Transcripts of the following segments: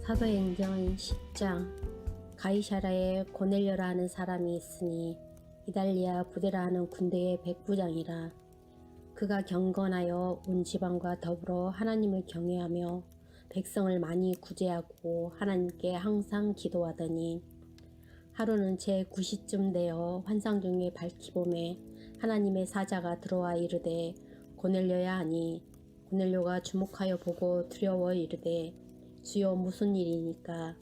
사도행전 10장. 가이사랴에 고넬료라 하는 사람이 있으니 이달리아 부대라 하는 군대의 백부장이라. 그가 경건하여 온 지방과 더불어 하나님을 경외하며 백성을 많이 구제하고 하나님께 항상 기도하더니, 하루는 제 9시쯤 되어 환상 중에 밝히봄에 하나님의 사자가 들어와 이르되 고넬료야 하니, 고넬료가 주목하여 보고 두려워 이르되 주여 무슨 일이니까?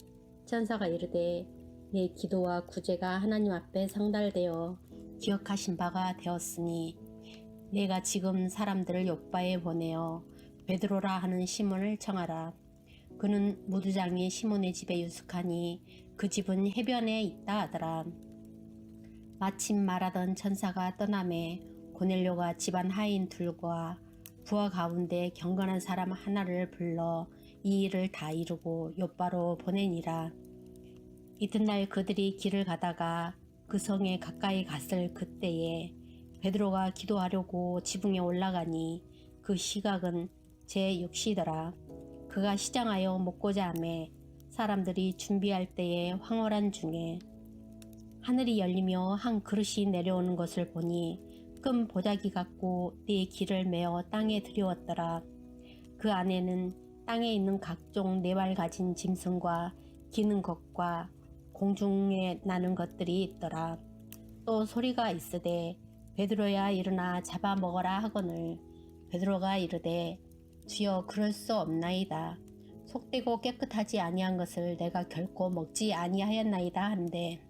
천사가 이르되 내 기도와 구제가 하나님 앞에 상달되어 기억하신 바가 되었으니 내가 지금 사람들을 욥바에 보내어 베드로라 하는 시몬을 청하라. 그는 무두장이 시몬의 집에 유숙하니 그 집은 해변에 있다 하더라. 마침 말하던 천사가 떠나매 고넬료가 집안 하인 둘과 부하 가운데 경건한 사람 하나를 불러 이 일을 다 이루고 욥바로 보내니라. 이튿날 그들이 길을 가다가 그 성에 가까이 갔을 그때에 베드로가 기도하려고 지붕에 올라가니 그 시각은 제6시더라. 그가 시장하여 먹고자 하매 사람들이 준비할 때에 황홀한 중에 하늘이 열리며 한 그릇이 내려오는 것을 보니 금 보자기 같고 네 길을 메어 땅에 들여왔더라. 그 안에는 땅에 있는 각종 네 발 가진 짐승과 기는 것과 공중에 나는 것들이 있더라. 또 소리가 있으되 베드로야 일어나 잡아먹어라 하거늘 베드로가 이르되 주여 그럴 수 없나이다. 속되고 깨끗하지 아니한 것을 내가 결코 먹지 아니하였나이다 한데,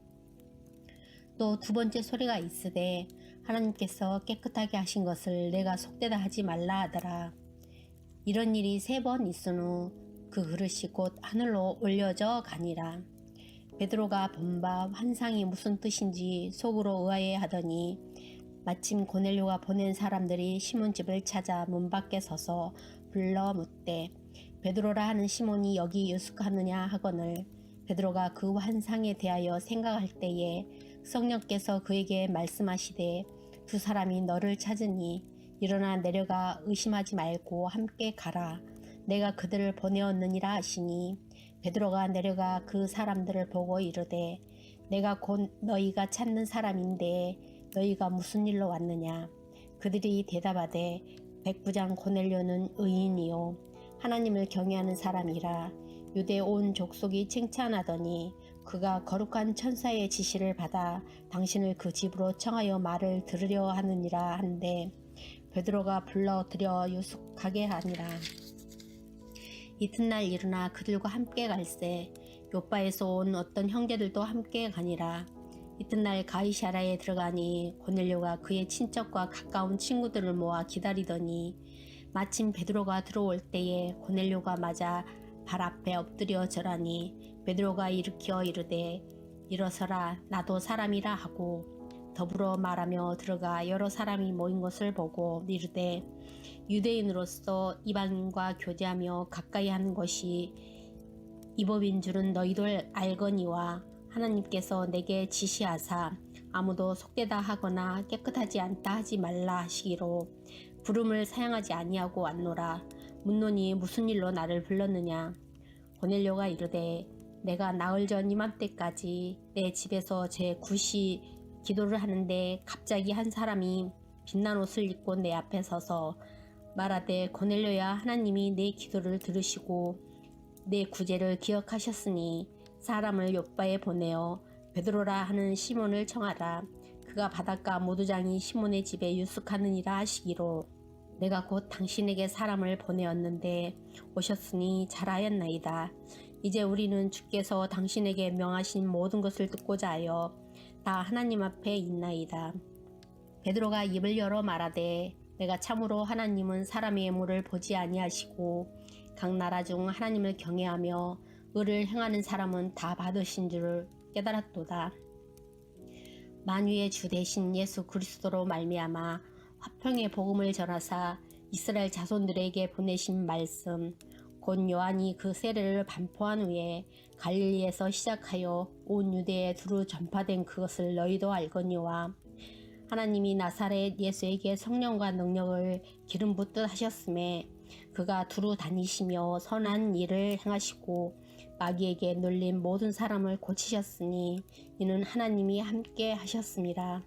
또 두 번째 소리가 있으되 하나님께서 깨끗하게 하신 것을 내가 속되다 하지 말라 하더라. 이런 일이 3번 있은 후 그 그릇이 곧 하늘로 올려져 가니라. 베드로가 본 바 환상이 무슨 뜻인지 속으로 의아해 하더니 마침 고넬료가 보낸 사람들이 시몬 집을 찾아 문 밖에 서서 불러 묻되 베드로라 하는 시몬이 여기 유숙하느냐 하거늘 베드로가 그 환상에 대하여 생각할 때에 성령께서 그에게 말씀하시되 두 사람이 너를 찾으니 일어나 내려가 의심하지 말고 함께 가라. 내가 그들을 보내었느니라 하시니 베드로가 내려가 그 사람들을 보고 이르되 내가 곧 너희가 찾는 사람인데 너희가 무슨 일로 왔느냐? 그들이 대답하되 백부장 고넬료는 의인이요 하나님을 경외하는 사람이라 유대 온 족속이 칭찬하더니 그가 거룩한 천사의 지시를 받아 당신을 그 집으로 청하여 말을 들으려 하느니라 한데 베드로가 불러들여 유숙하게 하니라. 이튿날 일어나 그들과 함께 갈새 욥바에서 온 어떤 형제들도 함께 가니라. 이튿날 가이사랴에 들어가니 고넬료가 그의 친척과 가까운 친구들을 모아 기다리더니 마침 베드로가 들어올 때에 고넬료가 맞아 발 앞에 엎드려 절하니 베드로가 일으켜 이르되 일어서라 나도 사람이라 하고 더불어 말하며 들어가 여러 사람이 모인 것을 보고 이르되 유대인으로서 이방인과 교제하며 가까이 하는 것이 이 법인 줄은 너희도 알거니와 하나님께서 내게 지시하사 아무도 속되다 하거나 깨끗하지 않다 하지 말라 하시기로 부름을 사양하지 아니하고 왔노라. 묻노니 무슨 일로 나를 불렀느냐? 고넬료가 이르되 내가 나흘 전 이맘때까지 내 집에서 제 9시 기도를 하는데 갑자기 한 사람이 빛난 옷을 입고 내 앞에 서서 말하되 고넬료야 하나님이 내 기도를 들으시고 내 구제를 기억하셨으니 사람을 욥바에 보내어 베드로라 하는 시몬을 청하라. 그가 바닷가 모두장이 시몬의 집에 유숙하느니라 하시기로 내가 곧 당신에게 사람을 보내었는데 오셨으니 잘하였나이다. 이제 우리는 주께서 당신에게 명하신 모든 것을 듣고자 하여 다 하나님 앞에 있나이다. 베드로가 입을 열어 말하되 내가 참으로 하나님은 사람의 예물을 보지 아니하시고 각 나라 중 하나님을 경외하며 의를 행하는 사람은 다 받으신 줄을 깨달았도다. 만유의 주 되신 예수 그리스도로 말미암아 화평의 복음을 전하사 이스라엘 자손들에게 보내신 말씀 곧 요한이 그 세례를 반포한 후에 갈릴리에서 시작하여 온 유대에 두루 전파된 그것을 너희도 알거니와 하나님이 나사렛 예수에게 성령과 능력을 기름 붓듯 하셨음에 그가 두루 다니시며 선한 일을 행하시고 마귀에게 눌린 모든 사람을 고치셨으니 이는 하나님이 함께 하셨습니다.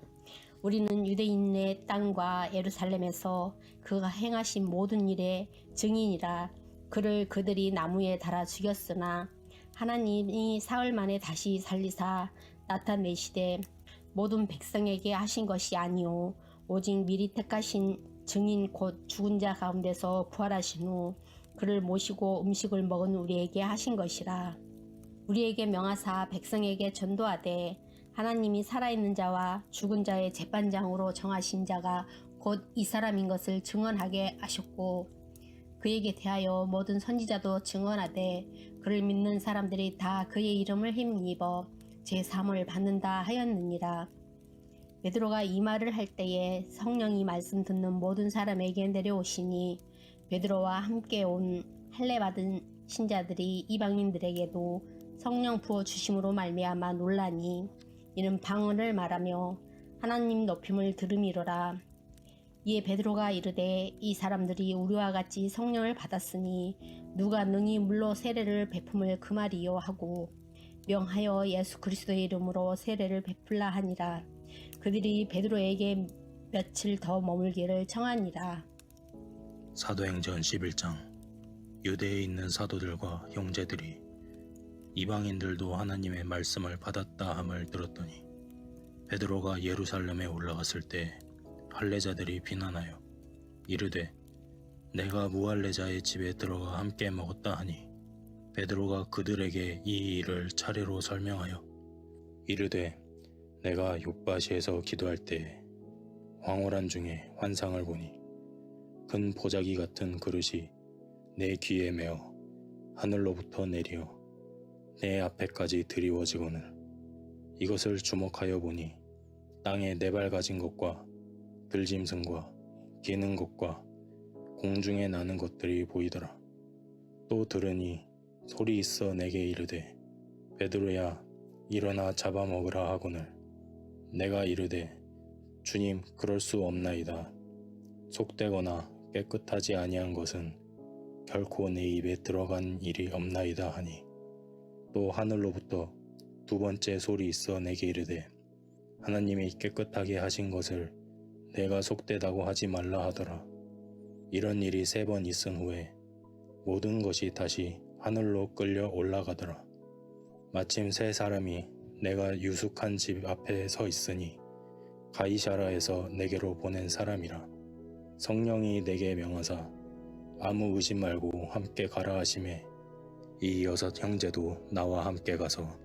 우리는 유대인의 땅과 예루살렘에서 그가 행하신 모든 일의 증인이라. 그를 그들이 나무에 달아 죽였으나 하나님이 사흘 만에 다시 살리사 나타내시되 모든 백성에게 하신 것이 아니요 오직 미리 택하신 증인 곧 죽은 자 가운데서 부활하신 후 그를 모시고 음식을 먹은 우리에게 하신 것이라. 우리에게 명하사 백성에게 전도하되 하나님이 살아있는 자와 죽은 자의 재판장으로 정하신 자가 곧 이 사람인 것을 증언하게 하셨고 그에게 대하여 모든 선지자도 증언하되 그를 믿는 사람들이 다 그의 이름을 힘입어 제3을 받는다 하였느니라. 베드로가 이 말을 할 때에 성령이 말씀 듣는 모든 사람에게 내려오시니 베드로와 함께 온 할례 받은 신자들이 이방인들에게도 성령 부어 주심으로 말미암아 놀라니 이는 방언을 말하며 하나님 높임을 들음이로라. 이에 베드로가 이르되 이 사람들이 우리와 같이 성령을 받았으니 누가 능히 물로 세례를 베품을 그 말이요 하고 명하여 예수 그리스도의 이름으로 세례를 베풀라 하니라. 그들이 베드로에게 며칠 더 머물기를 청하니라. 사도행전 11장. 유대에 있는 사도들과 형제들이 이방인들도 하나님의 말씀을 받았다 함을 들었더니 베드로가 예루살렘에 올라갔을 때 할례자들이 비난하여 이르되 내가 무할례자의 집에 들어가 함께 먹었다 하니 베드로가 그들에게 이 일을 차례로 설명하여 이르되 내가 욥바시에서 기도할 때 황홀한 중에 환상을 보니 큰 보자기 같은 그릇이 내 귀에 메어 하늘로부터 내리어 내 앞에까지 드리워지거늘 이것을 주목하여 보니 땅에 네 발 가진 것과 들짐승과 기는 것과 공중에 나는 것들이 보이더라. 또 들으니 소리 있어 내게 이르되 베드로야 일어나 잡아먹으라 하거늘 내가 이르되 주님 그럴 수 없나이다. 속되거나 깨끗하지 아니한 것은 결코 내 입에 들어간 일이 없나이다 하니 또 하늘로부터 두 번째 소리 있어 내게 이르되 하나님이 깨끗하게 하신 것을 내가 속되다고 하지 말라 하더라. 이런 일이 3번 있은 후에 모든 것이 다시 하늘로 끌려 올라가더라. 마침 3사람이 내가 유숙한 집 앞에 서 있으니 가이사라에서 내게로 보낸 사람이라. 성령이 내게 명하사 아무 의심 말고 함께 가라 하시매 이 6 형제도 나와 함께 가서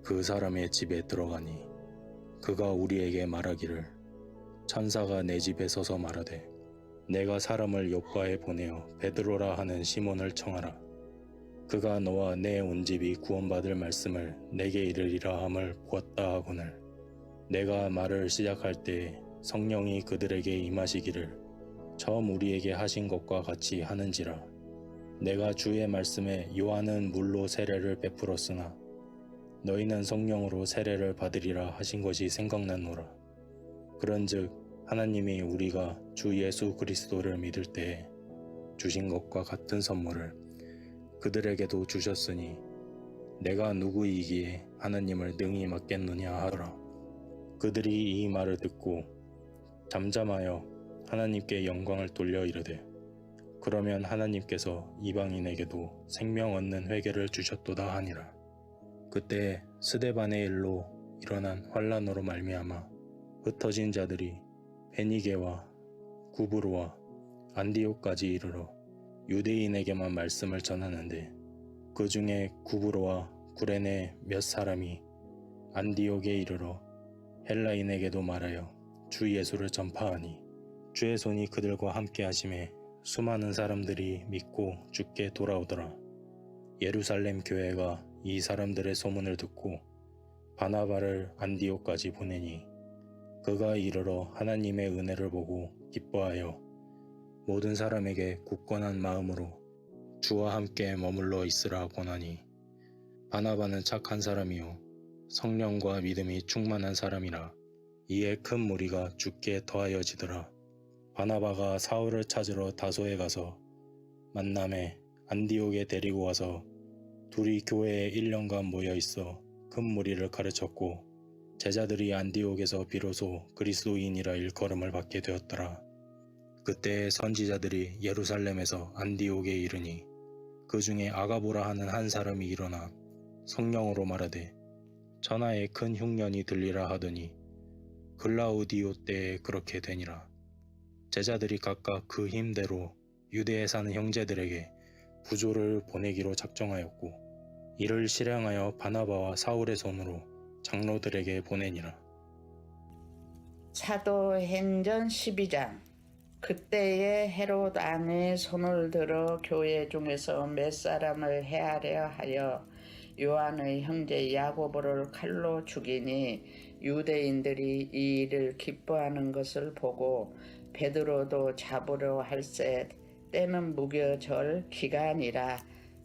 그 사람의 집에 들어가니 그가 우리에게 말하기를 천사가 내 집에 서서 말하되 내가 사람을 욥바에 보내어 베드로라 하는 시몬을 청하라. 그가 너와 내 온 집이 구원받을 말씀을 내게 이르리라 함을 보았다 하거늘 내가 말을 시작할 때 성령이 그들에게 임하시기를 처음 우리에게 하신 것과 같이 하는지라. 내가 주의 말씀에 요한은 물로 세례를 베풀었으나 너희는 성령으로 세례를 받으리라 하신 것이 생각나노라. 그런즉 하나님이 우리가 주 예수 그리스도를 믿을 때에 주신 것과 같은 선물을 그들에게도 주셨으니 내가 누구이기에 하나님을 능히 맡겠느냐 하더라. 그들이 이 말을 듣고 잠잠하여 하나님께 영광을 돌려 이르되 그러면 하나님께서 이방인에게도 생명 얻는 회개를 주셨도다 하니라. 그때 스데반의 일로 일어난 환란으로 말미암아 흩어진 자들이 베니게와 구브로와 안디옥까지 이르러 유대인에게만 말씀을 전하는데 그 중에 구브로와 구레네 몇 사람이 안디옥에 이르러 헬라인에게도 말하여 주 예수를 전파하니 주의 손이 그들과 함께 하심에 수많은 사람들이 믿고 주께 돌아오더라. 예루살렘 교회가 이 사람들의 소문을 듣고 바나바를 안디옥까지 보내니 그가 이르러 하나님의 은혜를 보고 기뻐하여 모든 사람에게 굳건한 마음으로 주와 함께 머물러 있으라 권하니 바나바는 착한 사람이요 성령과 믿음이 충만한 사람이라. 이에 큰 무리가 주께 더하여지더라. 바나바가 사울을 찾으러 다소에 가서 만남에 안디옥에 데리고 와서 둘이 교회에 1년간 모여 있어 큰 무리를 가르쳤고 제자들이 안디옥에서 비로소 그리스도인이라 일컬음을 받게 되었더라. 그때 선지자들이 예루살렘에서 안디옥에 이르니 그 중에 아가보라 하는 한 사람이 일어나 성령으로 말하되 천하에 큰 흉년이 들리라 하더니 글라우디오 때에 그렇게 되니라. 제자들이 각각 그 힘대로 유대에 사는 형제들에게 부조를 보내기로 작정하였고 이를 실행하여 바나바와 사울의 손으로 장로들에게 보내니라. 사도행전 12장. 그때에 헤롯 왕이 손을 들어 교회 중에서 몇 사람을 해하려 하여 요한의 형제 야고보를 칼로 죽이니 유대인들이 이 일을 기뻐하는 것을 보고 베드로도 잡으려 할세 때는 무교절 기간이라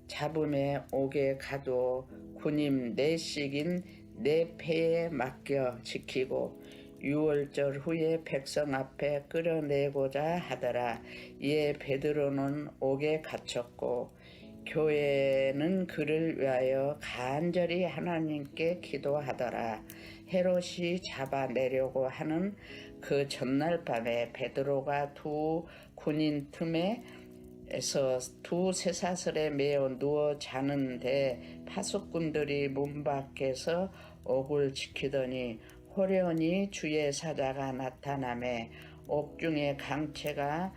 잡음에 옥에 가두어 군임 넷씩인 네 패에 맡겨 지키고 6월절 후에 백성 앞에 끌어내고자 하더라. 이에 베드로는 옥에 갇혔고 교회는 그를 위하여 간절히 하나님께 기도하더라. 헤롯이 잡아내려고 하는 그 전날 밤에 베드로가 두 군인 틈에서 두 쇠사슬에 매어 누워 자는데 파수꾼들이 문 밖에서 옥을 지키더니 호련히 주의 사자가 나타나매 옥중에 강채가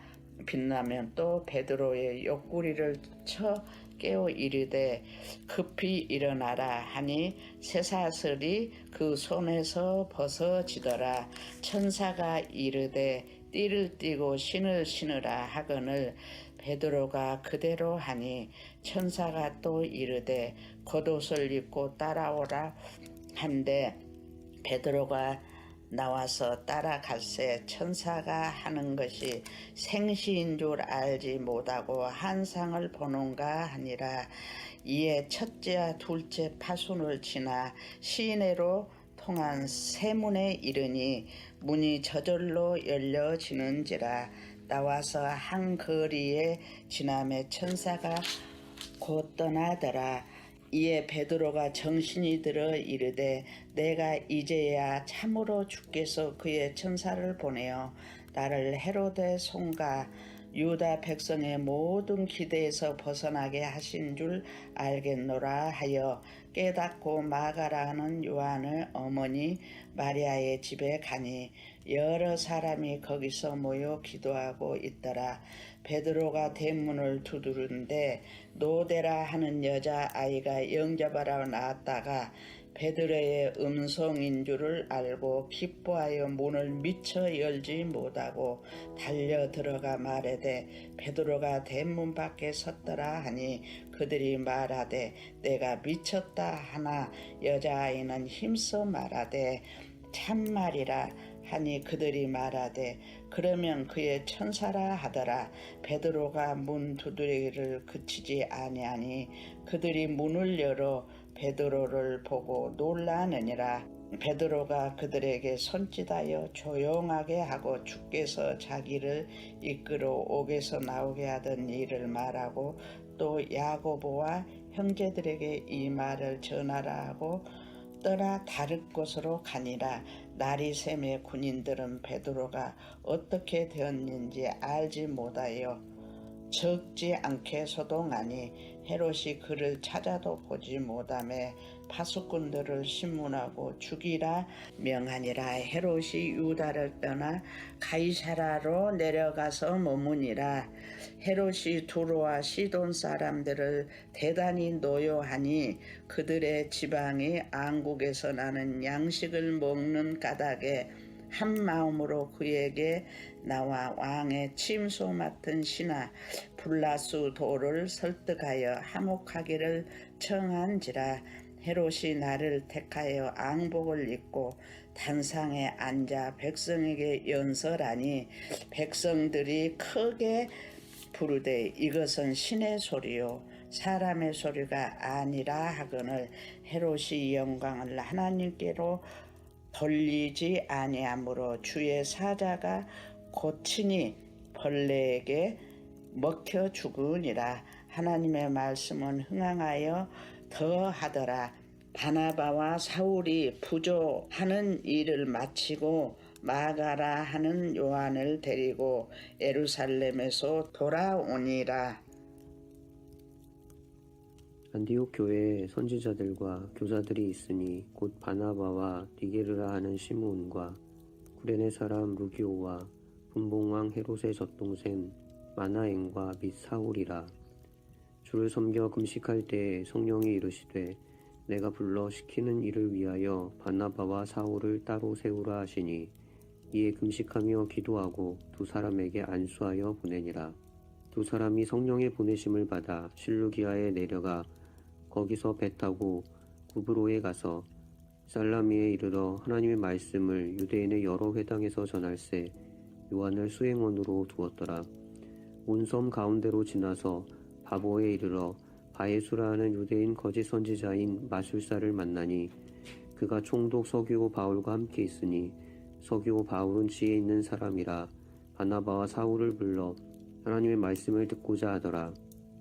빛나면 또 베드로의 옆구리를 쳐 깨워 이르되 급히 일어나라 하니 쇠사슬이 그 손에서 벗어지더라. 천사가 이르되 띠를 띠고 신을 신으라 하거늘 베드로가 그대로 하니 천사가 또 이르되 겉옷을 입고 따라오라 한데 베드로가 나와서 따라갈새 천사가 하는 것이 생시인 줄 알지 못하고 한상을 보는가 하니라. 이에 첫째와 둘째 파순을 지나 시내로 통한 세문에 이르니 문이 저절로 열려지는지라. 나와서 한 거리에 지나매 천사가 곧 떠나더라. 이에 베드로가 정신이 들어 이르되 내가 이제야 참으로 주께서 그의 천사를 보내어 나를 헤로데 손과 유다 백성의 모든 기대에서 벗어나게 하신 줄 알겠노라 하여 깨닫고 마가라 하는 요한의 어머니 마리아의 집에 가니 여러 사람이 거기서 모여 기도하고 있더라. 베드로가 대문을 두드는데 노데라 하는 여자아이가 영접하러 나왔다가 베드로의 음성인 줄을 알고 기뻐하여 문을 미처 열지 못하고 달려 들어가 말하되 베드로가 대문 밖에 섰더라 하니 그들이 말하되 내가 미쳤다 하나 여자아이는 힘써 말하되 참말이라 하니 그들이 말하되 그러면 그의 천사라 하더라. 베드로가 문 두드리기를 그치지 아니하니 그들이 문을 열어 베드로를 보고 놀라느니라. 베드로가 그들에게 손짓하여 조용하게 하고 주께서 자기를 이끌어 옥에서 나오게 하던 일을 말하고 또 야고보와 형제들에게 이 말을 전하라 하고 떠나 다른 곳으로 가니라. 날이 새매 군인들은 베드로가 어떻게 되었는지 알지 못하여 적지 않게 소동하니 헤롯이 그를 찾아도 보지 못하매 파수꾼들을 신문하고 죽이라 명하니라. 헤롯이 유다를 떠나 가이사라로 내려가서 머무니라. 헤롯이 두로와 시돈 사람들을 대단히 노여하니 그들의 지방이 안국에서 나는 양식을 먹는 까닭에 한 마음으로 그에게 나와 왕의 침소 맡은 신하 블라수 도를 설득하여 화목하기를 청한지라. 헤롯이 나를 택하여 앙복을 입고 단상에 앉아 백성에게 연설하니 백성들이 크게 부르되 이것은 신의 소리요 사람의 소리가 아니라 하거늘 헤롯이 영광을 하나님께로 돌리지 아니하므로 주의 사자가 곧 친히 벌레에게 먹혀 죽으니라. 하나님의 말씀은 흥황하여 더하더라. 바나바와 사울이 부조하는 일을 마치고 마가라 하는 요한을 데리고 예루살렘에서 돌아오니라. 안디옥 교회에 선지자들과 교사들이 있으니 곧 바나바와 니게르라 하는 시므온과 구레네 사람 루기오와 분봉왕 헤롯의 젖동생 마나엔과 및 사울이라. 주를 섬겨 금식할 때에 성령이 이르시되 내가 불러 시키는 일을 위하여 바나바와 사울을 따로 세우라 하시니 이에 금식하며 기도하고 두 사람에게 안수하여 보내니라. 두 사람이 성령의 보내심을 받아 실루기아에 내려가 거기서 배 타고 구브로에 가서 살라미에 이르러 하나님의 말씀을 유대인의 여러 회당에서 전할세 요한을 수행원으로 두었더라. 온 섬 가운데로 지나서 바보에 이르러 바예수라 하는 유대인 거짓 선지자인 마술사를 만나니 그가 총독 서기오 바울과 함께 있으니 서기오 바울은 지혜 있는 사람이라 바나바와 사울을 불러 하나님의 말씀을 듣고자 하더라.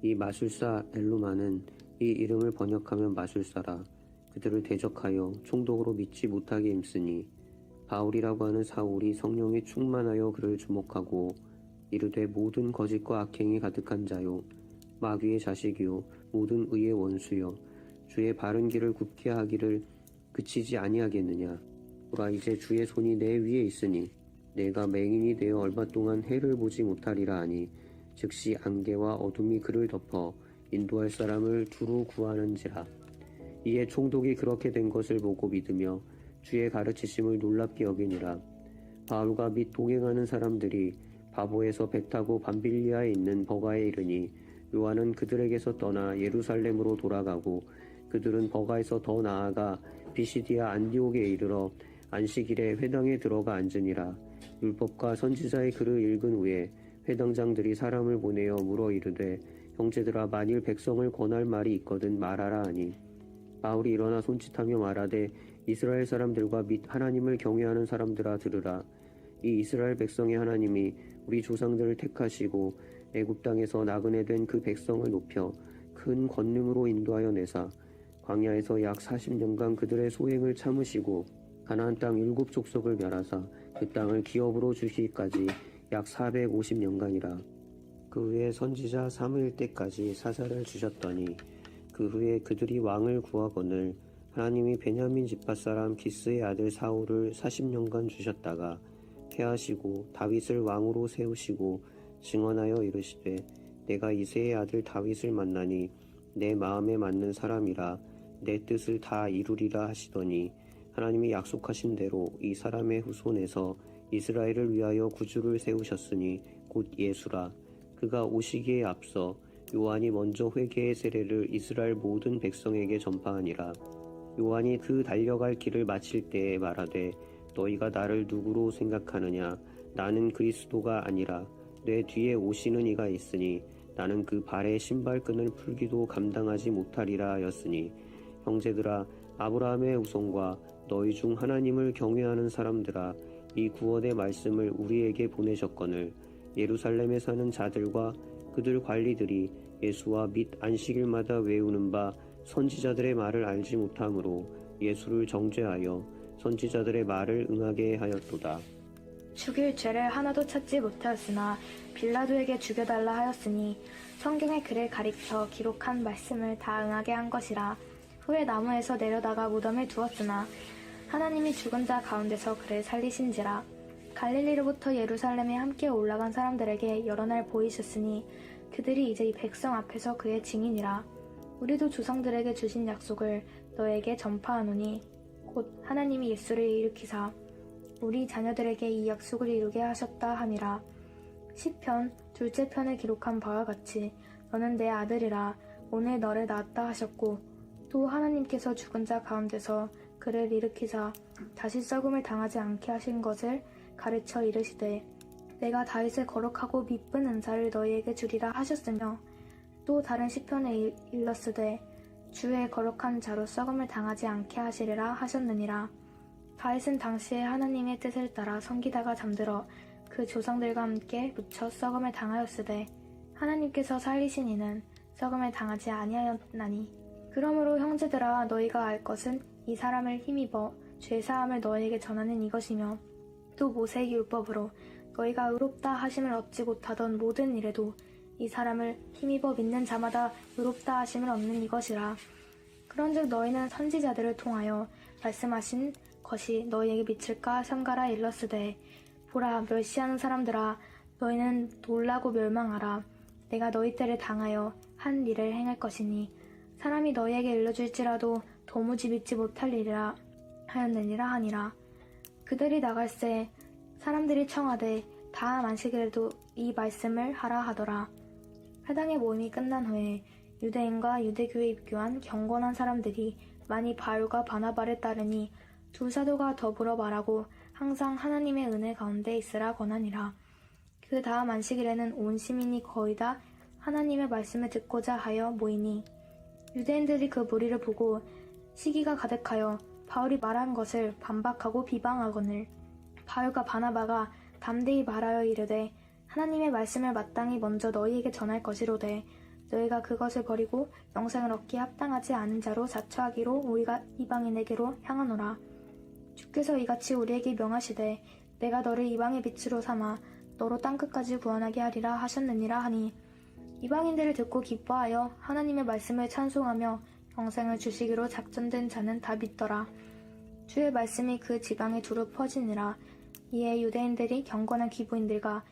이 마술사 엘루마는 이 이름을 번역하면 마술사라. 그들을 대적하여 총독으로 믿지 못하게 힘쓰니 바울이라고 하는 사울이 성령에 충만하여 그를 주목하고 이르되 모든 거짓과 악행이 가득한 자요 마귀의 자식이요 모든 의의 원수여 주의 바른 길을 굽게 하기를 그치지 아니하겠느냐. 보라 이제 주의 손이 내 위에 있으니 내가 맹인이 되어 얼마 동안 해를 보지 못하리라 하니 즉시 안개와 어둠이 그를 덮어 인도할 사람을 두루 구하는지라. 이에 총독이 그렇게 된 것을 보고 믿으며 주의 가르치심을 놀랍게 여기니라. 바울과 및 동행하는 사람들이 바보에서 배 타고 밤빌리아에 있는 버가에 이르니 요한은 그들에게서 떠나 예루살렘으로 돌아가고 그들은 버가에서 더 나아가 비시디아 안디옥에 이르러 안식일에 회당에 들어가 앉으니라. 율법과 선지자의 글을 읽은 후에 회당장들이 사람을 보내어 물어 이르되 형제들아 만일 백성을 권할 말이 있거든 말하라 하니 바울이 일어나 손짓하며 말하되 이스라엘 사람들과 및 하나님을 경외하는 사람들아 들으라. 이 이스라엘 백성의 하나님이 우리 조상들을 택하시고 애굽 땅에서 나그네 된 그 백성을 높여 큰 권능으로 인도하여 내사 광야에서 약 40년간 그들의 소행을 참으시고 가나안 땅 7족속을 멸하사 그 땅을 기업으로 주시기까지 약 450년간이라. 그 후에 선지자 사무엘 때까지 사사를 주셨더니 그 후에 그들이 왕을 구하거늘 하나님이 베냐민 지파 사람 기스의 아들 사울을 40년간 주셨다가 패하시고 다윗을 왕으로 세우시고 증언하여 이르시되 내가 이새의 아들 다윗을 만나니 내 마음에 맞는 사람이라 내 뜻을 다 이루리라 하시더니 하나님이 약속하신 대로 이 사람의 후손에서 이스라엘을 위하여 구주를 세우셨으니 곧 예수라. 그가 오시기에 앞서 요한이 먼저 회개의 세례를 이스라엘 모든 백성에게 전파하니라. 요한이 그 달려갈 길을 마칠 때에 말하되 너희가 나를 누구로 생각하느냐. 나는 그리스도가 아니라 내 뒤에 오시는 이가 있으니 나는 그 발의 신발끈을 풀기도 감당하지 못하리라 하였으니 형제들아 아브라함의 후손과 너희 중 하나님을 경외하는 사람들아 이 구원의 말씀을 우리에게 보내셨거늘 예루살렘에 사는 자들과 그들 관리들이 예수와 및 안식일마다 외우는 바 선지자들의 말을 알지 못하므로 예수를 정죄하여 선지자들의 말을 응하게 하였도다. 죽일 죄를 하나도 찾지 못하였으나 빌라도에게 죽여달라 하였으니 성경의 글을 가리켜 기록한 말씀을 다 응하게 한 것이라. 후에 나무에서 내려다가 무덤에 두었으나 하나님이 죽은 자 가운데서 그를 살리신지라. 갈릴리로부터 예루살렘에 함께 올라간 사람들에게 여러 날 보이셨으니 그들이 이제 이 백성 앞에서 그의 증인이라. 우리도 조상들에게 주신 약속을 너에게 전파하노니 곧 하나님이 예수를 일으키사 우리 자녀들에게 이 약속을 이루게 하셨다 함이라. 시편 둘째 편에 기록한 바와 같이 너는 내 아들이라 오늘 너를 낳았다 하셨고 또 하나님께서 죽은 자 가운데서 그를 일으키사 다시 썩음을 당하지 않게 하신 것을 가르쳐 이르시되 내가 다윗의 거룩하고 미쁜 은사를 너희에게 주리라 하셨으며 또 다른 시편에 일렀으되 주의 거룩한 자로 썩음을 당하지 않게 하시리라 하셨느니라. 다윗은 당시에 하나님의 뜻을 따라 섬기다가 잠들어 그 조상들과 함께 묻혀 썩음을 당하였으되 하나님께서 살리신 이는 썩음을 당하지 아니하였나니. 그러므로 형제들아, 너희가 알 것은 이 사람을 힘입어 죄사함을 너희에게 전하는 이것이며, 또 모세의 율법으로 너희가 의롭다 하심을 얻지 못하던 모든 일에도 이 사람을 힘입어 믿는 자마다 의롭다 하심을 얻는 이것이라. 그런즉 너희는 선지자들을 통하여 말씀하신 것이 너희에게 미칠까 삼가라 일렀으되, 보라, 멸시하는 사람들아, 너희는 놀라고 멸망하라. 내가 너희 때를 당하여 한 일을 행할 것이니 사람이 너희에게 일러줄지라도 도무지 믿지 못할 일이라 하였느니라 하니라. 그들이 나갈새 사람들이 청하되 다 안식일에도 이 말씀을 하라 하더라. 회당의 모임이 끝난 후에 유대인과 유대교에 입교한 경건한 사람들이 많이 바울과 바나바를 따르니 두 사도가 더불어 말하고 항상 하나님의 은혜 가운데 있으라 권하니라. 그 다음 안식일에는 온 시민이 거의 다 하나님의 말씀을 듣고자 하여 모이니 유대인들이 그 무리를 보고 시기가 가득하여 바울이 말한 것을 반박하고 비방하거늘 바울과 바나바가 담대히 말하여 이르되, 하나님의 말씀을 마땅히 먼저 너희에게 전할 것이로되 너희가 그것을 버리고 영생을 얻기에 합당하지 않은 자로 자처하기로 우리가 이방인에게로 향하노라. 주께서 이같이 우리에게 명하시되 내가 너를 이방의 빛으로 삼아 너로 땅끝까지 구원하게 하리라 하셨느니라 하니, 이방인들을 듣고 기뻐하여 하나님의 말씀을 찬송하며 영생을 주시기로 작정된 자는 다 믿더라. 주의 말씀이 그 지방에 두루 퍼지니라. 이에 유대인들이 경건한 기부인들과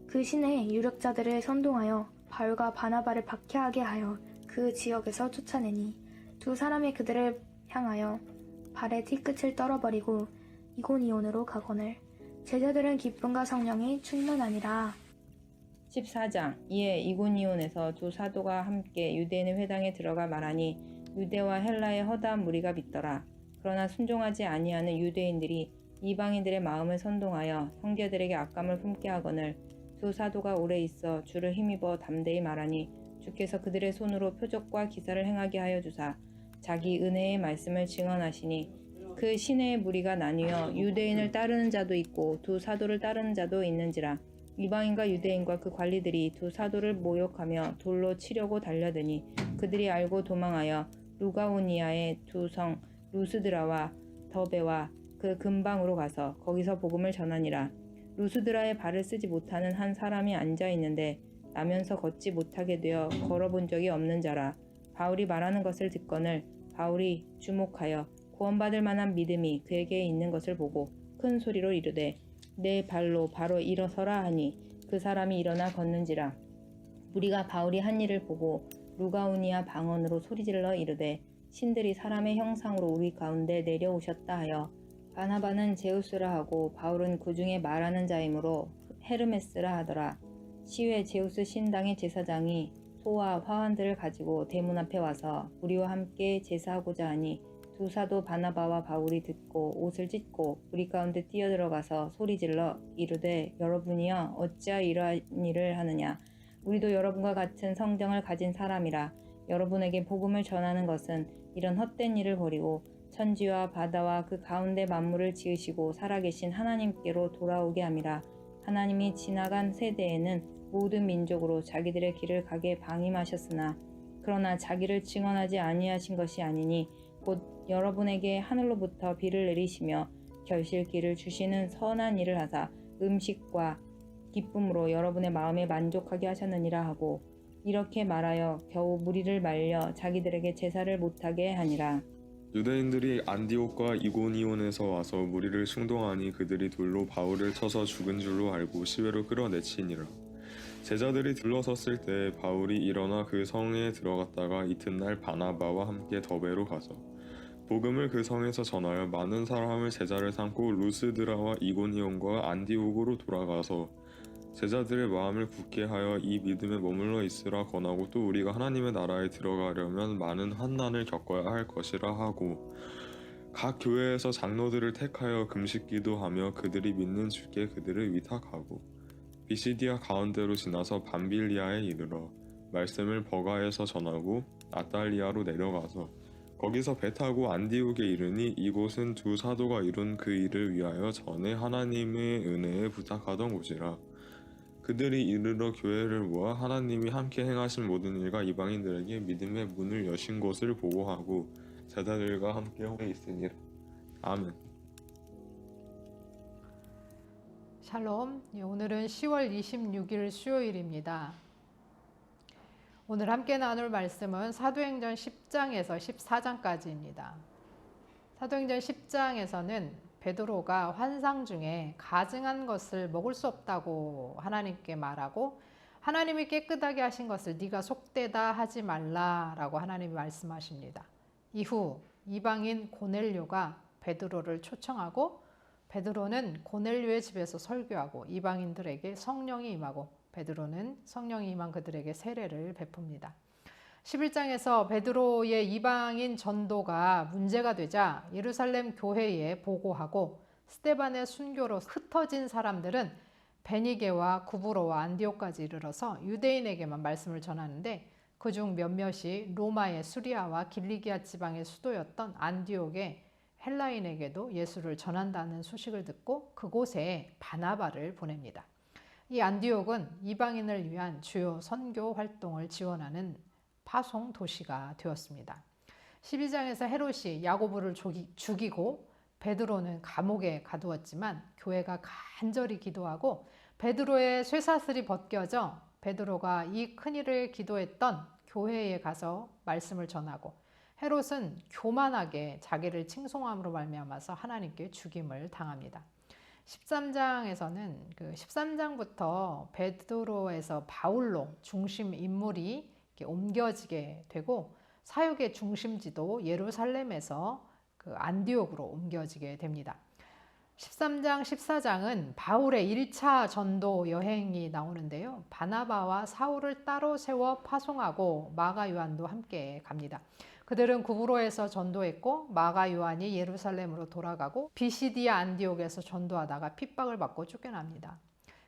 그 시내의 유력자들을 선동하여 바울과 바나바를 박해하게 하여 그 지역에서 쫓아내니 두 사람이 그들을 향하여 발에 뒤끝을 떨어버리고 이고니온으로 가거늘 제자들은 기쁨과 성령이 충만하니라. 14장. 이에 이고니온에서 두 사도가 함께 유대인의 회당에 들어가 말하니 유대와 헬라의 허다한 무리가 믿더라. 그러나 순종하지 아니하는 유대인들이 이방인들의 마음을 선동하여 형제들에게 악감을 품게 하거늘 두 사도가 오래 있어 주를 힘입어 담대히 말하니 주께서 그들의 손으로 표적과 기사를 행하게 하여 주사 자기 은혜의 말씀을 증언하시니, 그 시내의 무리가 나뉘어 유대인을 따르는 자도 있고 두 사도를 따르는 자도 있는지라. 이방인과 유대인과 그 관리들이 두 사도를 모욕하며 돌로 치려고 달려드니 그들이 알고 도망하여 루가오니아의 두 성 루스드라와 더베와 그 근방으로 가서 거기서 복음을 전하니라. 루스드라에 발을 쓰지 못하는 한 사람이 앉아 있는데 나면서 걷지 못하게 되어 걸어본 적이 없는 자라. 바울이 말하는 것을 듣거늘 바울이 주목하여 구원받을 만한 믿음이 그에게 있는 것을 보고 큰 소리로 이르되, 내 발로 바로 일어서라 하니 그 사람이 일어나 걷는지라. 무리가 바울이 한 일을 보고 루가오니아 방언으로 소리질러 이르되, 신들이 사람의 형상으로 우리 가운데 내려오셨다 하여, 바나바는 제우스라 하고 바울은 그 중에 말하는 자이므로 헤르메스라 하더라. 시외 제우스 신당의 제사장이 소와 화환들을 가지고 대문 앞에 와서 우리와 함께 제사하고자 하니, 두 사도 바나바와 바울이 듣고 옷을 찢고 우리 가운데 뛰어들어가서 소리질러 이르되, 여러분이여 어찌하여 이러한 일을 하느냐. 우리도 여러분과 같은 성경을 가진 사람이라. 여러분에게 복음을 전하는 것은 이런 헛된 일을 버리고 천지와 바다와 그 가운데 만물을 지으시고 살아계신 하나님께로 돌아오게 함이라. 하나님이 지나간 세대에는 모든 민족으로 자기들의 길을 가게 방임하셨으나 그러나 자기를 증언하지 아니하신 것이 아니니 곧 여러분에게 하늘로부터 비를 내리시며 결실기를 주시는 선한 일을 하사 음식과 기쁨으로 여러분의 마음에 만족하게 하셨느니라 하고, 이렇게 말하여 겨우 무리를 말려 자기들에게 제사를 못하게 하니라. 유대인들이 안디옥과 이고니온에서 와서 무리를 충동하니 그들이 돌로 바울을 쳐서 죽은 줄로 알고 시외로 끌어내치니라. 제자들이 들러섰을 때 바울이 일어나 그 성에 들어갔다가 이튿날 바나바와 함께 더베로 가서 복음을 그 성에서 전하여 많은 사람을 제자를 삼고 루스드라와 이고니온과 안디옥으로 돌아가서 제자들의 마음을 굳게 하여 이 믿음에 머물러 있으라 권하고, 또 우리가 하나님의 나라에 들어가려면 많은 환난을 겪어야 할 것이라 하고, 각 교회에서 장로들을 택하여 금식 기도하며 그들이 믿는 주께 그들을 위탁하고 비시디아 가운데로 지나서 밤빌리아에 이르러 말씀을 버가에서 전하고 아달리아로 내려가서 거기서 배 타고 안디옥에 이르니, 이곳은 두 사도가 이룬 그 일을 위하여 전에 하나님의 은혜에 부탁하던 곳이라. 그들이 이르러 교회를 모아 하나님이 함께 행하신 모든 일과 이방인들에게 믿음의 문을 여신 것을 보고하고 제자들과 함께 홀에 있으니라. 아멘. 샬롬. 오늘은 10월 26일 수요일입니다. 오늘 함께 나눌 말씀은 사도행전 10장에서 14장까지입니다. 사도행전 10장에서는 베드로가 환상 중에 가증한 것을 먹을 수 없다고 하나님께 말하고 하나님이 깨끗하게 하신 것을 네가 속되다 하지 말라라고 하나님이 말씀하십니다. 이후 이방인 고넬료가 베드로를 초청하고 베드로는 고넬료의 집에서 설교하고 이방인들에게 성령이 임하고 베드로는 성령이 임한 그들에게 세례를 베풉니다. 11장에서 베드로의 이방인 전도가 문제가 되자 예루살렘 교회에 보고하고 스데반의 순교로 흩어진 사람들은 베니게와 구브로와 안디옥까지 이르러서 유대인에게만 말씀을 전하는데 그중 몇몇이 로마의 수리아와 길리기아 지방의 수도였던 안디옥의 헬라인에게도 예수를 전한다는 소식을 듣고 그곳에 바나바를 보냅니다. 이 안디옥은 이방인을 위한 주요 선교 활동을 지원하는 파송 도시가 되었습니다. 12장에서 헤롯이 야고보를 죽이고 베드로는 감옥에 가두었지만 교회가 간절히 기도하고 베드로의 쇠사슬이 벗겨져 베드로가 이 큰일을 기도했던 교회에 가서 말씀을 전하고 헤롯은 교만하게 자기를 칭송함으로 말미암아서 하나님께 죽임을 당합니다. 13장에서는 13장부터 베드로에서 바울로 중심 인물이 옮겨지게 되고 사역의 중심지도 예루살렘에서 안디옥으로 옮겨지게 됩니다. 13장, 14장은 바울의 1차 전도 여행이 나오는데요. 바나바와 사울을 따로 세워 파송하고 마가 요한도 함께 갑니다. 그들은 구브로에서 전도했고 마가 요한이 예루살렘으로 돌아가고 비시디아 안디옥에서 전도하다가 핍박을 받고 쫓겨납니다.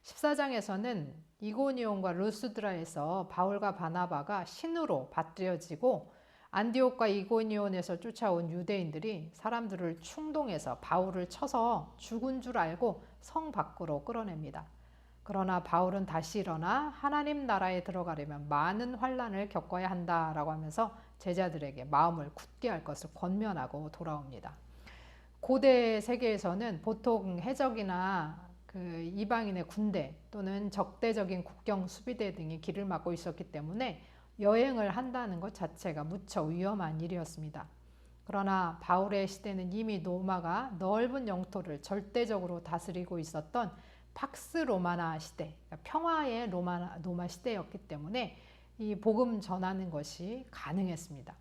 14장에서는 이고니온과 루스드라에서 바울과 바나바가 신으로 받들여지고 안디옥과 이고니온에서 쫓아온 유대인들이 사람들을 충동해서 바울을 쳐서 죽은 줄 알고 성 밖으로 끌어냅니다. 그러나 바울은 다시 일어나 하나님 나라에 들어가려면 많은 환난을 겪어야 한다라고 하면서 제자들에게 마음을 굳게 할 것을 권면하고 돌아옵니다. 고대 세계에서는 보통 해적이나 이방인의 군대 또는 적대적인 국경 수비대 등이 길을 막고 있었기 때문에 여행을 한다는 것 자체가 무척 위험한 일이었습니다. 그러나 바울의 시대는 이미 로마가 넓은 영토를 절대적으로 다스리고 있었던 팍스 로마나 시대, 평화의 로마 시대였기 때문에 이 복음 전하는 것이 가능했습니다.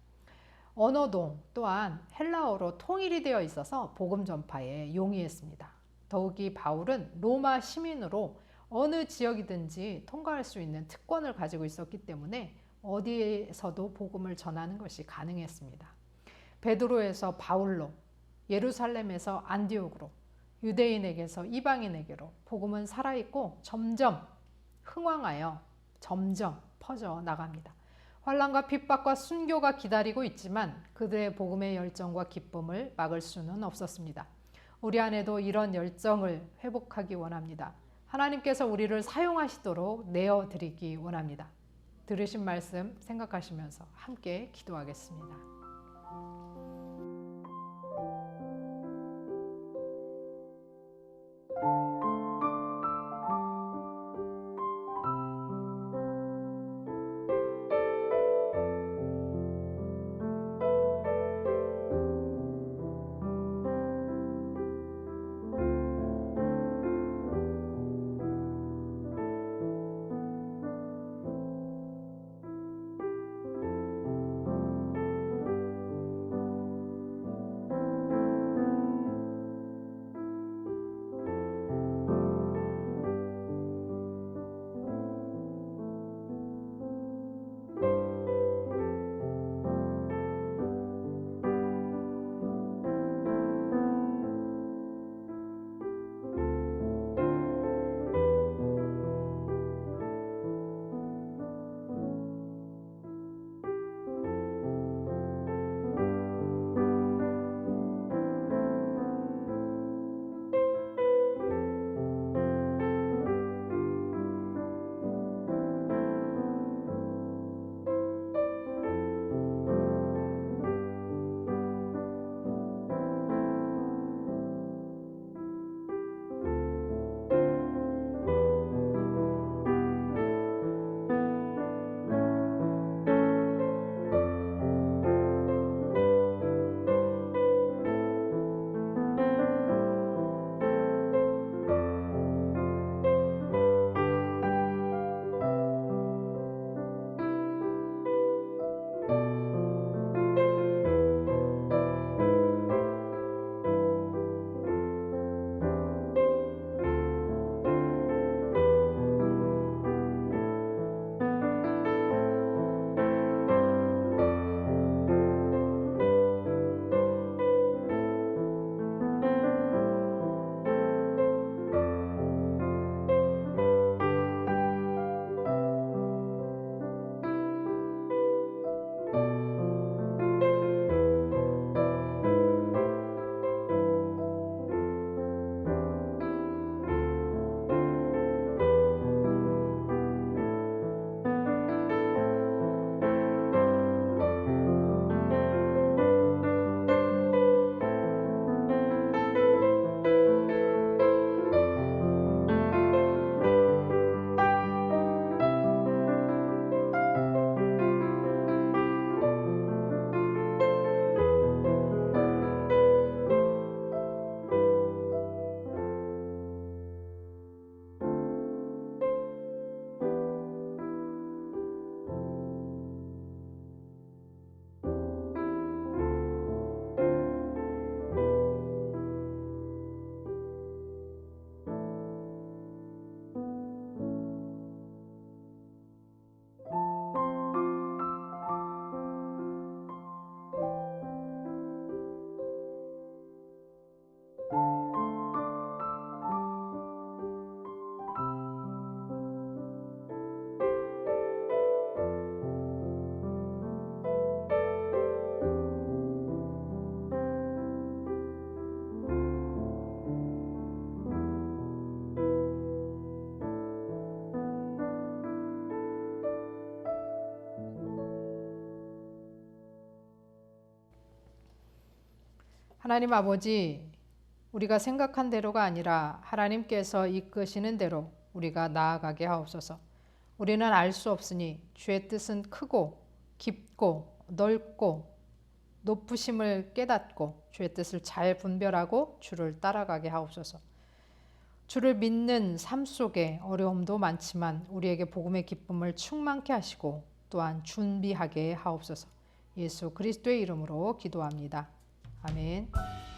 언어도 또한 헬라어로 통일이 되어 있어서 복음 전파에 용이했습니다. 더욱이 바울은 로마 시민으로 어느 지역이든지 통과할 수 있는 특권을 가지고 있었기 때문에 어디에서도 복음을 전하는 것이 가능했습니다. 베드로에서 바울로, 예루살렘에서 안디옥으로, 유대인에게서 이방인에게로 복음은 살아있고 점점 흥왕하여 점점 퍼져 나갑니다. 환난과 핍박과 순교가 기다리고 있지만 그들의 복음의 열정과 기쁨을 막을 수는 없었습니다. 우리 안에도 이런 열정을 회복하기 원합니다. 하나님께서 우리를 사용하시도록 내어드리기 원합니다. 들으신 말씀 생각하시면서 함께 기도하겠습니다. 하나님 아버지, 우리가 생각한 대로가 아니라 하나님께서 이끄시는 대로 우리가 나아가게 하옵소서. 우리는 알 수 없으니 주의 뜻은 크고 깊고 넓고 높으심을 깨닫고 주의 뜻을 잘 분별하고 주를 따라가게 하옵소서. 주를 믿는 삶 속에 어려움도 많지만 우리에게 복음의 기쁨을 충만케 하시고 또한 준비하게 하옵소서. 예수 그리스도의 이름으로 기도합니다. 아멘.